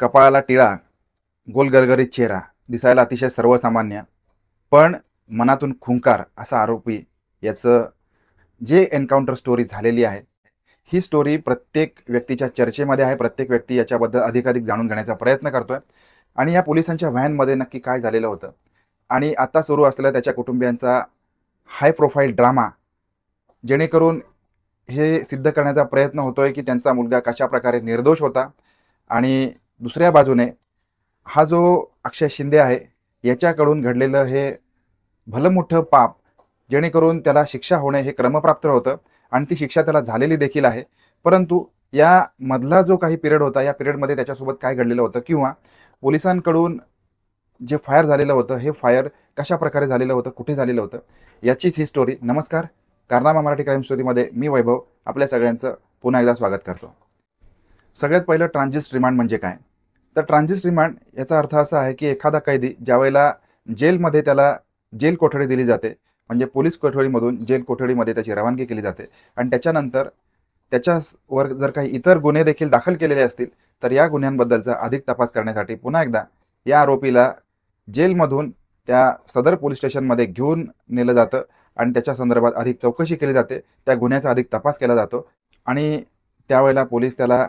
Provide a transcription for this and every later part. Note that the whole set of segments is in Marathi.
कपाळाला टिळा, गोल गरगरीत चेहरा, दिसायला अतिशय सर्वसामान्य, पण मनातून खुंकार असा आरोपी याचं जे एन्काउंटर स्टोरी झालेली आहे, ही स्टोरी प्रत्येक व्यक्तीच्या चर्चेमध्ये आहे. प्रत्येक व्यक्ती याच्याबद्दल अधिकाधिक जाणून घेण्याचा प्रयत्न करतोय. आणि या पोलिसांच्या व्हॅनमध्ये नक्की काय झालेलं होतं आणि आता सुरू असलेला त्याच्या कुटुंबियांचा हाय प्रोफाईल ड्रामा, जेणेकरून हे सिद्ध करण्याचा प्रयत्न होतोय की त्यांचा मुलगा कशा प्रकारे निर्दोष होता. आणि दुसऱ्या बाजूने हा जो अक्षय शिंदे आहे याच्याकडून घडलेलं हे भलं मोठं पाप, जेणेकरून त्याला शिक्षा होणे हे क्रमप्राप्त होतं आणि ती शिक्षा त्याला झालेली देखील आहे. परंतु या मधला जो काही पिरियड होता, या पिरियडमध्ये त्याच्यासोबत काय घडलेलं होतं किंवा पोलिसांकडून जे फायर झालेलं होतं, हे फायर कशा प्रकारे झालेलं होतं, कुठे झालेलं होतं, याचीच ही स्टोरी. नमस्कार, कारनामा मराठी क्राईम स्टोरीमध्ये मी वैभव आपल्या सगळ्यांचं पुन्हा एकदा स्वागत करतो. सगळ्यात पहिलं ट्रान्झिट रिमांड म्हणजे काय? तर ट्रान्झिट रिमांड याचा अर्थ असा आहे की एखादा कैदी ज्यावेळेला जेलमध्ये त्याला जेल कोठडी दिली जाते, म्हणजे पोलीस कोठडीमधून जेल कोठडीमध्ये त्याची रवानगी केली जाते आणि त्याच्यानंतर त्याच्यावर जर काही इतर गुन्हे देखील दाखल केलेले असतील तर या गुन्ह्यांबद्दलचा अधिक तपास करण्यासाठी पुन्हा एकदा या आरोपीला जेलमधून त्या सदर पोलीस स्टेशनमध्ये घेऊन नेलं जातं आणि त्याच्या संदर्भात अधिक चौकशी केली जाते, त्या गुन्ह्याचा अधिक तपास केला जातो. आणि त्यावेळेला पोलीस त्याला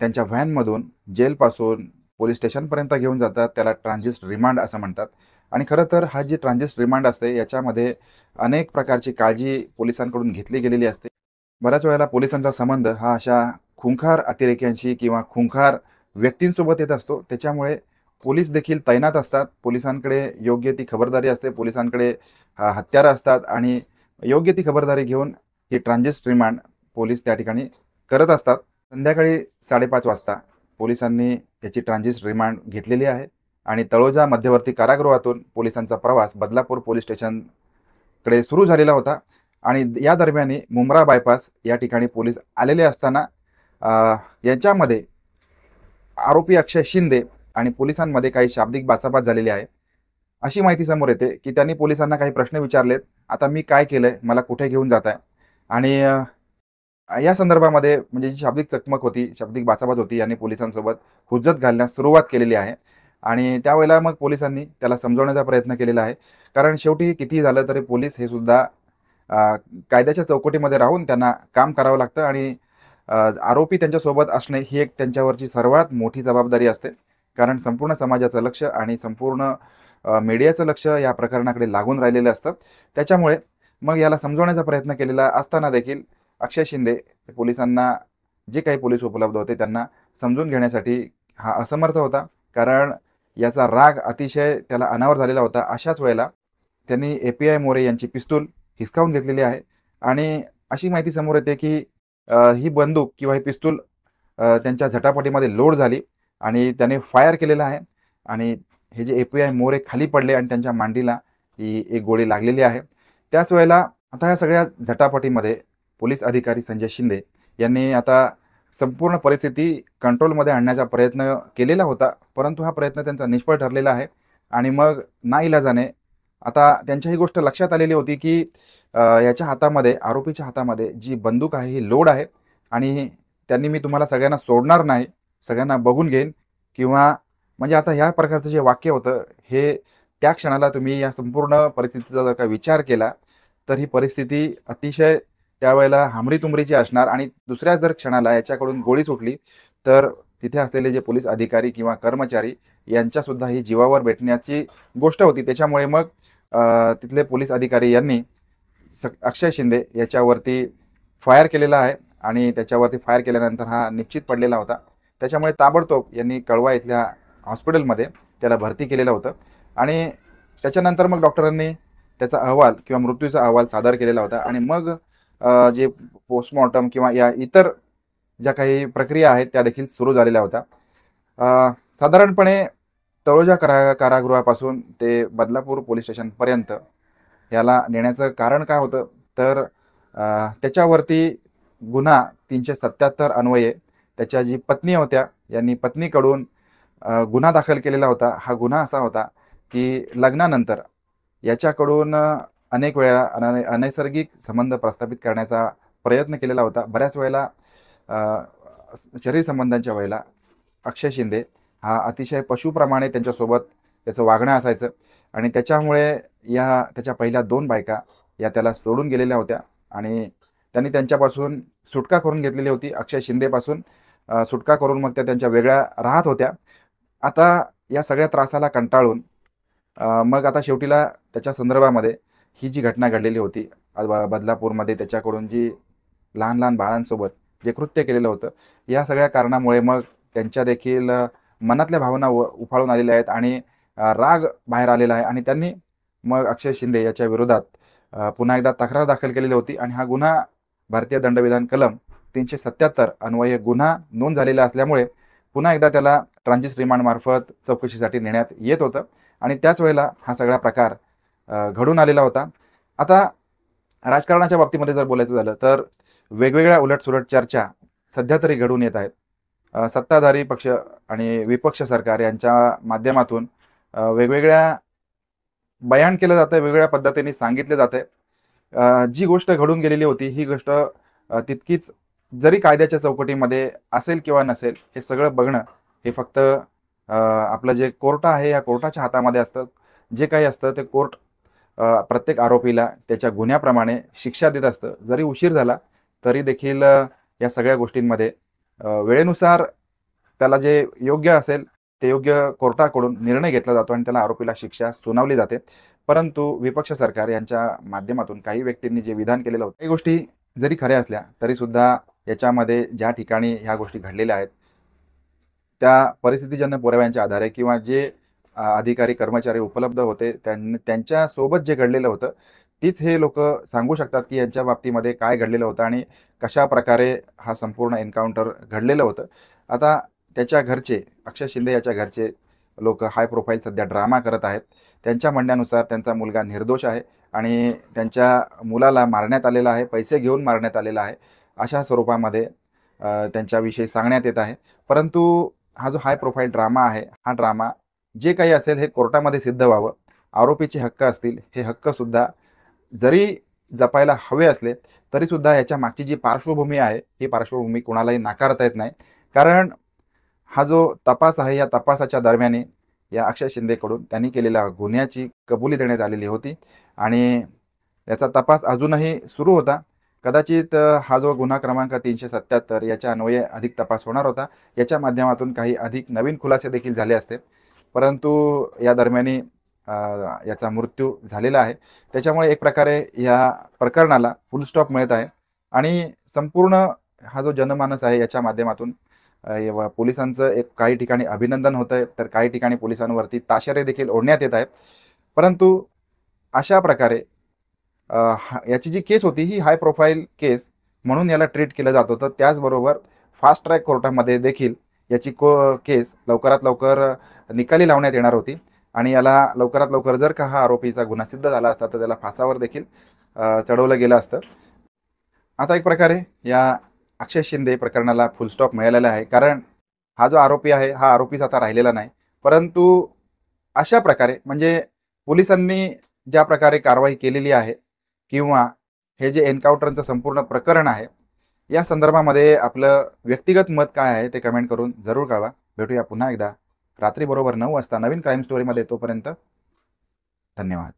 त्यांच्या व्हॅनमधून जेलपासून पोलीस स्टेशनपर्यंत घेऊन जातात. त्याला ट्रान्झिट रिमांड असं म्हणतात. आणि खरं तर हा जी ट्रान्झिट रिमांड असते याच्यामध्ये अनेक प्रकारची काळजी पोलिसांकडून घेतली गेलेली असते. बऱ्याच वेळेला पोलिसांचा संबंध हा अशा खुंखार अतिरेक्यांशी किंवा खुंखार व्यक्तींसोबत येत असतो. त्याच्यामुळे पोलीस देखील तैनात असतात. पोलिसांकडे योग्य ती खबरदारी असते, पोलिसांकडे हत्यारं असतात आणि योग्य ती खबरदारी घेऊन ही ट्रान्झिट रिमांड पोलीस त्या ठिकाणी करत असतात. संध्याकाळी 5:30 वाजता पोलिसांनी याची ट्रान्झिट रिमांड घेतलेली आहे आणि तळोजा मध्यवर्ती कारागृहातून पोलिसांचा प्रवास बदलापूर पोलीस स्टेशनकडे सुरू झालेला होता. आणि या दरम्यान मुंब्रा बायपास या ठिकाणी पोलीस आलेले असताना याच्यामध्ये आरोपी अक्षय शिंदे आणि पोलिसांमध्ये काही शाब्दिक बाचाबाच झालेली आहे अशी माहिती समोर येते की त्यांनी पोलिसांना काही प्रश्न विचारलेत. आता मी काय केलंय, मला कुठे घेऊन जात आहे, आणि या संदर्भामध्ये म्हणजे जी शाब्दिक चकमक होती, शाब्दिक बाचाबाच होती, यांनी पोलिसांसोबत हुज्जत घालण्यास सुरुवात केलेली आहे. आणि त्यावेळेला मग पोलिसांनी त्याला समजवण्याचा प्रयत्न केलेला आहे, कारण शेवटी किती झालं तरी पोलीस हे सुद्धा कायद्याच्या चौकटीमध्ये राहून त्यांना काम करावं लागतं आणि आरोपी त्यांच्यासोबत असणे ही एक त्यांच्यावरची सर्वात मोठी जबाबदारी असते. कारण संपूर्ण समाजाचं लक्ष आणि संपूर्ण मीडियाचं लक्ष या प्रकरणाकडे लागून राहिलेलं असतं. त्याच्यामुळे मग याला समजवण्याचा प्रयत्न केलेला असताना देखील अक्षय शिंदे पोलिसांना, जे काही पोलीस उपलब्ध होते त्यांना समजून घेण्यासाठी हा असमर्थ होता, कारण याचा राग अतिशय त्याला अनावर झालेला होता. अशाच वेळेला त्यांनी API मोरे यांची पिस्तूल हिसकावून घेतलेली आहे आणि अशी माहिती समोर येते की ही बंदूक किंवा ही पिस्तूल त्यांच्या झटापटीमध्ये लोड झाली आणि त्याने फायर केलेला आहे आणि हे जे API मोरे खाली पडले आणि त्यांच्या मांडीला ही एक गोळी लागलेली आहे. त्याच वेळेला आता या सगळ्या झटापटीमध्ये पोलीस अधिकारी संजय शिंदे यांनी आता संपूर्ण परिस्थिती कंट्रोलमध्ये आणण्याचा प्रयत्न केलेला होता, परंतु हा प्रयत्न त्यांचा निष्फळ ठरलेला आहे. आणि मग नाईलाजाने आता त्यांच्या ही गोष्ट लक्षात आलेली होती की याच्या हातामध्ये, आरोपीच्या हातामध्ये जी बंदूक आहे ही लोड आहे आणि त्यांनी मी तुम्हाला सगळ्यांना सोडणार नाही, सगळ्यांना बघून घेईन, किंवा म्हणजे आता ह्या प्रकारचं जे वाक्य होतं हे त्या क्षणाला तुम्ही या संपूर्ण परिस्थितीचा जर का विचार केला तर ही परिस्थिती अतिशय त्यावेळेला हमरीतुमरीची असणार. आणि दुसऱ्या जर क्षणाला याच्याकडून गोळी सुटली तर तिथे असलेले जे पोलीस अधिकारी किंवा कर्मचारी यांच्यासुद्धा ही जीवावर भेटण्याची गोष्ट होती. त्याच्यामुळे मग तिथले पोलीस अधिकारी यांनी अक्षय शिंदे याच्यावरती फायर केलेला आहे आणि त्याच्यावरती फायर केल्यानंतर हा निश्चित पडलेला होता. त्याच्यामुळे ताबडतोब यांनी कळवा इथल्या हॉस्पिटलमध्ये त्याला भरती केलेलं होतं आणि त्याच्यानंतर मग डॉक्टरांनी त्याचा अहवाल किंवा मृत्यूचा अहवाल सादर केलेला होता. आणि मग जे पोस्टमॉर्टम किंवा या इतर ज्या काही प्रक्रिया आहेत त्या देखील सुरू झालेल्या होत्या. साधारणपणे तळोजा कारागृहापासून ते बदलापूर पोलीस स्टेशनपर्यंत याला नेण्याचं कारण काय होतं तर त्याच्यावरती गुन्हा 377 अन्वये त्याच्या जी पत्नी होत्या यांनी पत्नीकडून गुन्हा दाखल केलेला होता. हा गुन्हा असा होता की लग्नानंतर याच्याकडून अनेक वेळा अनैसर्गिक संबंध प्रस्थापित करण्याचा प्रयत्न केलेला होता. बऱ्याच वेळेला शरीर संबंधांच्या वेळेला अक्षय शिंदे हा अतिशय पशुप्रमाणे त्यांच्यासोबत त्याचं वागणं असायचं आणि त्याच्यामुळे त्याच्या पहिल्या 2 बायका या त्याला सोडून गेलेल्या होत्या आणि त्यांनी त्यांच्यापासून सुटका करून घेतलेली होती. अक्षय शिंदेपासून सुटका करून मग त्या त्यांच्या वेगळ्या राहत होत्या. आता या सगळ्या त्रासाला कंटाळून मग आता शेवटीला त्याच्या संदर्भामध्ये ही जी घटना घडलेली होती बदलापूरमध्ये त्याच्याकडून जी लहान लहान बाळांसोबत जे कृत्य केलेलं होतं, या सगळ्या कारणामुळे मग त्यांच्या देखील मनातल्या भावना उफाळून आलेल्या आहेत आणि राग बाहेर आलेला आहे आणि त्यांनी मग अक्षय शिंदे याच्या विरोधात पुन्हा एकदा तक्रार दाखल केलेली होती आणि हा गुन्हा भारतीय दंडविधान कलम 377 अन्वये गुन्हा नोंद झालेला असल्यामुळे पुन्हा एकदा त्याला ट्रान्झिट रिमांडमार्फत चौकशीसाठी नेण्यात येत होतं आणि त्याच वेळेला हा सगळा प्रकार घडून आलेला होता. आता राजकारणाच्या बाबतीमध्ये जर बोलायचं झालं तर वेगवेगळ्या उलटसुलट चर्चा सध्या तरी घडून येत आहेत. सत्ताधारी पक्ष आणि विपक्ष सरकार यांच्या माध्यमातून वेगवेगळ्या बयान केलं जातं, वेगवेगळ्या पद्धतीने सांगितलं जातं. जी गोष्ट घडून गेलेली होती ही गोष्ट तितकीच जरी कायद्याच्या चौकटीमध्ये असेल किंवा नसेल हे सगळं बघणं हे फक्त आपलं जे कोर्ट आहे या कोर्टाच्या हातामध्ये असतं. जे काही असतं ते कोर्ट प्रत्येक आरोपीला त्याच्या गुन्ह्याप्रमाणे शिक्षा देत असतं. जरी उशीर झाला तरी देखील या सगळ्या गोष्टींमध्ये वेळेनुसार त्याला जे योग्य असेल ते योग्य कोर्टाकडून निर्णय घेतला जातो आणि त्याला आरोपीला शिक्षा सुनावली जाते. परंतु विपक्ष सरकार यांच्या माध्यमातून काही व्यक्तींनी जे विधान केलेलं होतं काही गोष्टी जरी खऱ्या असल्या तरीसुद्धा याच्यामध्ये ज्या ठिकाणी ह्या गोष्टी घडलेल्या आहेत त्या परिस्थितीजन्य पुराव्यांच्या आधारे किंवा जे अधिकारी कर्मचारी उपलब्ध होते त्यांच्यासोबत जे घडलेलं होतं तीच हे लोक सांगू शकतात की यांच्या बाबतीमध्ये काय घडलेलं होतं आणि कशा प्रकारे हा संपूर्ण एन्काउंटर घडलेलं होतं. आता त्याच्या घरचे अक्षय शिंदे याच्या घरचे लोक हाय प्रोफाईल सध्या ड्रामा करत आहेत. त्यांच्या म्हणण्यानुसार त्यांचा मुलगा निर्दोष आहे आणि त्यांच्या मुलाला मारण्यात आलेला आहे, पैसे घेऊन मारण्यात आलेला आहे अशा स्वरूपामध्ये त्यांच्याविषयी सांगण्यात येत आहे. परंतु हा जो हाय प्रोफाईल ड्रामा आहे हा ड्रामा जे काही असेल हे कोर्टामध्ये सिद्ध व्हावं. आरोपीचे हक्क असतील हे हक्कसुद्धा जरी जपायला हवे असले तरीसुद्धा याच्या मागची जी पार्श्वभूमी आहे ही पार्श्वभूमी कोणालाही नाकारता येत नाही. कारण हा जो तपास आहे या तपासाच्या दरम्यान या अक्षय शिंदेकडून त्यांनी केलेल्या गुन्ह्याची कबुली देण्यात आलेली होती आणि याचा तपास अजूनही सुरू होता. कदाचित हा जो गुन्हा क्रमांक 377 याच्या अन्वये अधिक तपास होणार होता. याच्या माध्यमातून काही अधिक नवीन खुलासे देखील झाले असते. परंतु या दरम्यानी याचा मृत्यू झालेला आहे. त्याच्यामुळे एक प्रकारे या प्रकरणाला फुल स्टॉप मिळत आहे आणि संपूर्ण हा जो जनमानस आहे याच्या माध्यमातून पोलिसांचं एक काही ठिकाणी अभिनंदन होत आहे तर काही ठिकाणी पोलिसांवरती ताशेरे देखील ओढण्यात येत आहेत. परंतु अशा प्रकारे याची जी केस होती ही हाय प्रोफाईल केस म्हणून याला ट्रीट केलं जात होतं. त्याचबरोबर फास्ट ट्रॅक कोर्टामध्ये देखील याची केस लवकरात लवकर निकाली लावण्यात येणार होती आणि याला लवकरात लवकर जर का हा आरोपीचा गुन्हा सिद्ध झाला असता तर त्याला फासावर देखील चढवलं गेलं असतं. आता एक प्रकारे या अक्षय शिंदे प्रकरणाला फुल स्टॉप मिळालेला आहे. कारण हा जो आरोपी आहे हा आरोपीच आता राहिलेला नाही. परंतु अशा प्रकारे म्हणजे पोलिसांनी ज्या प्रकारे कारवाई केलेली आहे किंवा हे जे एन्काउंटरचं संपूर्ण प्रकरण आहे या संदर्भामध्ये आपलं व्यक्तिगत मत काय आहे ते कमेंट करून जरूर कळवा. भेटूया पुन्हा एकदा रात्री बरोबर 9 वाजता नवीन क्राईम स्टोरीमध्ये. तोपर्यंत धन्यवाद.